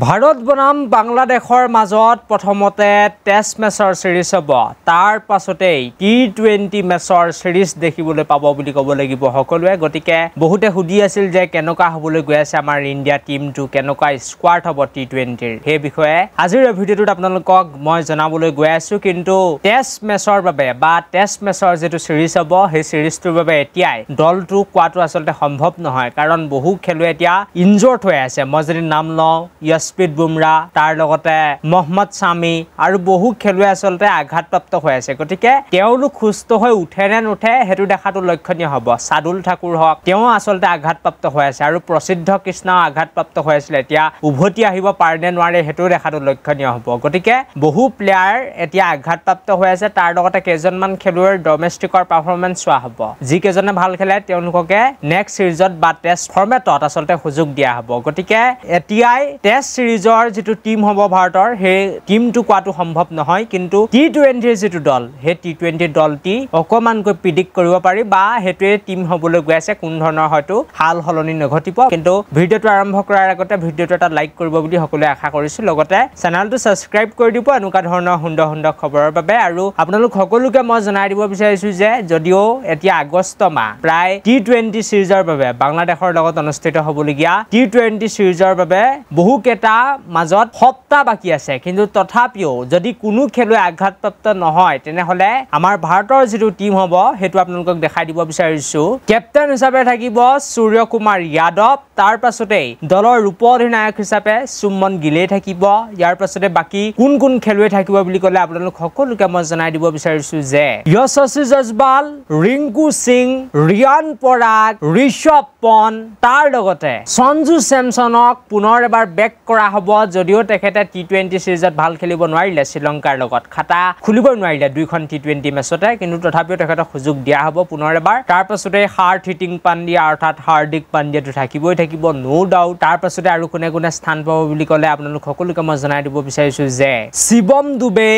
ভাৰত বনাম বাংলাদেশৰ মাজত প্ৰথমতে টেষ্ট মেচৰ সিৰিজ হ'ব তাৰ পাছতেই টি20 মেচৰ সিৰিজ দেখিবলৈ পাব বুলি ক'ব লাগিব সকলোৱে গতিকে বহুতে সুধি আছিল যে কেনেকুৱা হ'বলৈ গৈ আছে আমাৰ ইণ্ডিয়া টিমটো কেনেকুৱা স্কোৱাড হ'ব টি20ৰ সেই বিষয়ে আজিৰ ভিডিঅ'টোত আপোনালোকক মই জনাবলৈ গৈ আছো কিন্তু টেষ্ট মেচৰ বাবে বা টেষ্ট মেচৰ যেটো সিৰিজ হ'ব সেই সিৰিজটোৰ বাবে এতিয়াই দলটো কোৱাটো আসলতে সম্ভৱ নহয় কাৰণ বহু খেলুৱৈ এতিয়া ইনজৰ্ড হৈ আছে মই যদি নাম লওঁ স্পীড বুমৰা তাৰ লগতে মোহাম্মদ শামি আৰু বহু খেলুৱৈ আসলতে আঘাতপ্ৰাপ্ত হৈ আছে গতিকে তেওঁলোক সুস্থ হৈ উঠে নে নুঠে হেতু দেখাটো লক্ষণীয় হ'ব সাদুল ঠাকুৰ হক তেওঁ আসলতে আঘাতপ্ৰাপ্ত হৈ আছে আৰু প্ৰসিদ্ধ কৃষ্ণ আঘাতপ্ৰাপ্ত হৈ আছিল এতিয়া উভতি আহিব পাৰে নে নোৱাৰে হেতু দেখাটো লক্ষণীয় হ'ব গতিকে বহু প্লেয়াৰ এতিয়া আঘাতপ্ৰাপ্ত হৈ আছে তাৰ লগতে কেইজনমান খেলুৱৈৰ ডমেষ্টিকৰ পাৰফৰমেন্স চোৱা হ'ব যি কেজনে ভাল খেলে তেওঁলোককে নেক্সট সিৰিজত বা টেষ্ট ফৰ্মেটত আসলতে সুযোগ দিয়া হ'ব গতিকে এতিয়াই টেষ্ট সিৰিজৰ যেটো টিম হ'ব ভাৰতৰ হে টিমটো কোৱাটো সম্ভৱ নহয় কিন্তু টি20ৰ যেটো দল হে টি20 দলটি অকমানকৈ প্ৰিডিক্ট কৰিব পাৰি বা হেতুৱে টিম হ'বলৈ গৈ আছে কোন ধৰণৰ হয়তো হাল হলনি নঘটিব কিন্তু ভিডিঅ'টো আৰম্ভ কৰাৰ আগতে ভিডিঅ'টো এটা লাইক কৰিব বুলি সকলোৱে আশা কৰিছো লগতে চেনেলটো সাবস্ক্ৰাইব কৰি দিব এনেকুৱা ধৰণৰ সুন্দৰ খবৰৰ বাবে আৰু আপোনালোক সকলোকে মই জনাই দিব বিচাৰিছো যে যদিও এতিয়া আগষ্ট মাহ প্ৰায় টি20 সিৰিজৰ বাবে বাংলাদেশৰ লগত অনুষ্ঠিত হ'বলগীয়া টি20 সিৰিজৰ বাবে বহু কেটা মাজত সপ্তাহ বাকি আছে কিন্তু তথাপিও যদি কোনো খেলুৱৈ আঘাতপ্ৰাপ্ত নহয় তেনেহলে আমাৰ ভাৰতৰ যেটো টিম হ'ব হেতু আপোনালোকক দেখাই দিব বিচাৰিছো কেপ্টেইন হিচাপে থাকিব সূৰ্য কুমাৰ যাদৱ তাৰ পাছতেই দলৰ ৰূপ অধিনায়ক হিচাপে সুমন গিলে থাকিব ইয়াৰ পাছতে বাকি কোন খেলুৱৈ থাকিব বুলি ক'লে আপোনালোক সকলোকে মই জনাই দিব বিচাৰিছো যে যশস্বী জয়সৱাল ৰিংকু সিং ৰিয়ান পৰাগ ঋষভ পন্থ তাৰ লগতে সঞ্জু চেমছনক পুনৰ এবাৰ বেক কৰা হ'ব যদিও তেখেতে টি20 সিৰিজত ভাল খেলিব নোৱাৰিলে শ্ৰীলংকাৰ লগত খাতা খুলিব নোৱাৰিলে দুইখন টি20 মেচতে কিন্তু তথাপিও তেখেতক সুযোগ দিয়া হ'ব পুনৰ এবাৰ তাৰ পাছতে হাৰ্ট হিটিং পাণ্ডিয়া অৰ্থাৎ হাৰ্দিক পাণ্ডিয়াটো থাকিব নো ডাউট তাৰ পাছতে আৰু কোনে স্থান পাব বুলি ক'লে আপোনালোক সকলোকে মই জনাই দিব বিচাৰিছো যে শিৱম দুবে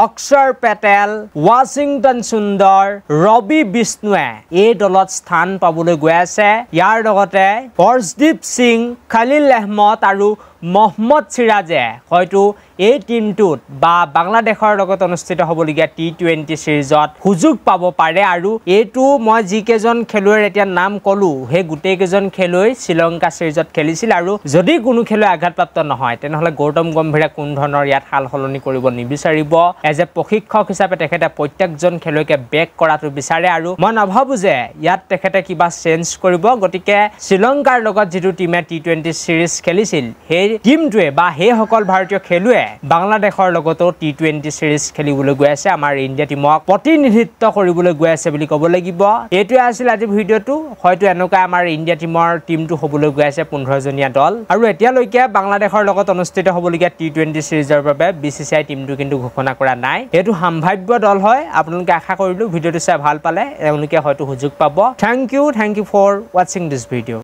অক্ষৰ পেটেল ৱাশ্বিংটন সুন্দৰ ৰবি বিষ্ণুৱে এই দলত স্থান পাবলৈ গৈ আছে ইয়াৰ লগতে হৰ্ষদীপ সিং খলিল আহমদ আৰু মোহাম্মদ সিৰাজে হয়তো এই টিমটোত বা বাংলাদেশৰ লগত অনুষ্ঠিত হ'বলগীয়া টি20 সিৰিজত সুযোগ পাব পাৰে আৰু এইটো মই যি কেজন খেলুৱৈৰ এতিয়া নাম কলো হে গুটেই কেজন খেলুৱৈ শ্ৰীলংকা সিৰিজত খেলিছিল আৰু যদি কোনো খেলুৱৈ আঘাতপ্ৰাপ্ত নহয় তেনেহলে গৌতম গম্ভীৰে কোন ধৰণৰ ইয়াত হাল হলনি কৰিব নিবিচাৰিব এজ এ প্ৰশিক্ষক হিচাপে তেখেতে প্ৰত্যেকজন খেলুৱৈকে বেক কৰাটো বিচাৰে আৰু মই নাভাবো যে ইয়াত তেখেতে কিবা চেঞ্জ কৰিব গতিকে শ্ৰীলংকাৰ লগত যেটো টিমে টি20 সিৰিজ খেলিছিল হে টিমটোৱে বা হে সকল ভাৰতীয় খেলুৱে বাংলাদেশৰ লগতো টি20 সিৰিজ খেলিবলৈ গৈ আছে আমাৰ ইণ্ডিয়া টিমক প্ৰতিনিধিত্ব কৰিবলৈ গৈ আছে বুলি ক'ব লাগিব এইটোৱে আছিল আজি ভিডিঅ'টো হয়তো এনেকুৱা আমাৰ ইণ্ডিয়া টিমৰ টিমটো হ'বলৈ গৈ আছে 15 জনীয়া দল আৰু এতিয়ালৈকে বাংলাদেশৰ লগত অনুষ্ঠিত হ'বলগীয়া টি20 সিৰিজৰ বাবে বিসিসিআই টিমটো কিন্তু ঘোষণা কৰা নাই এটো সম্ভাৱ্য দল হয় আপোনালোকে আশা কৰিলো ভিডিঅ'টো চাই ভাল পালে এওঁলোকে হয়তো সুযোগ পাব thank you for watching this video'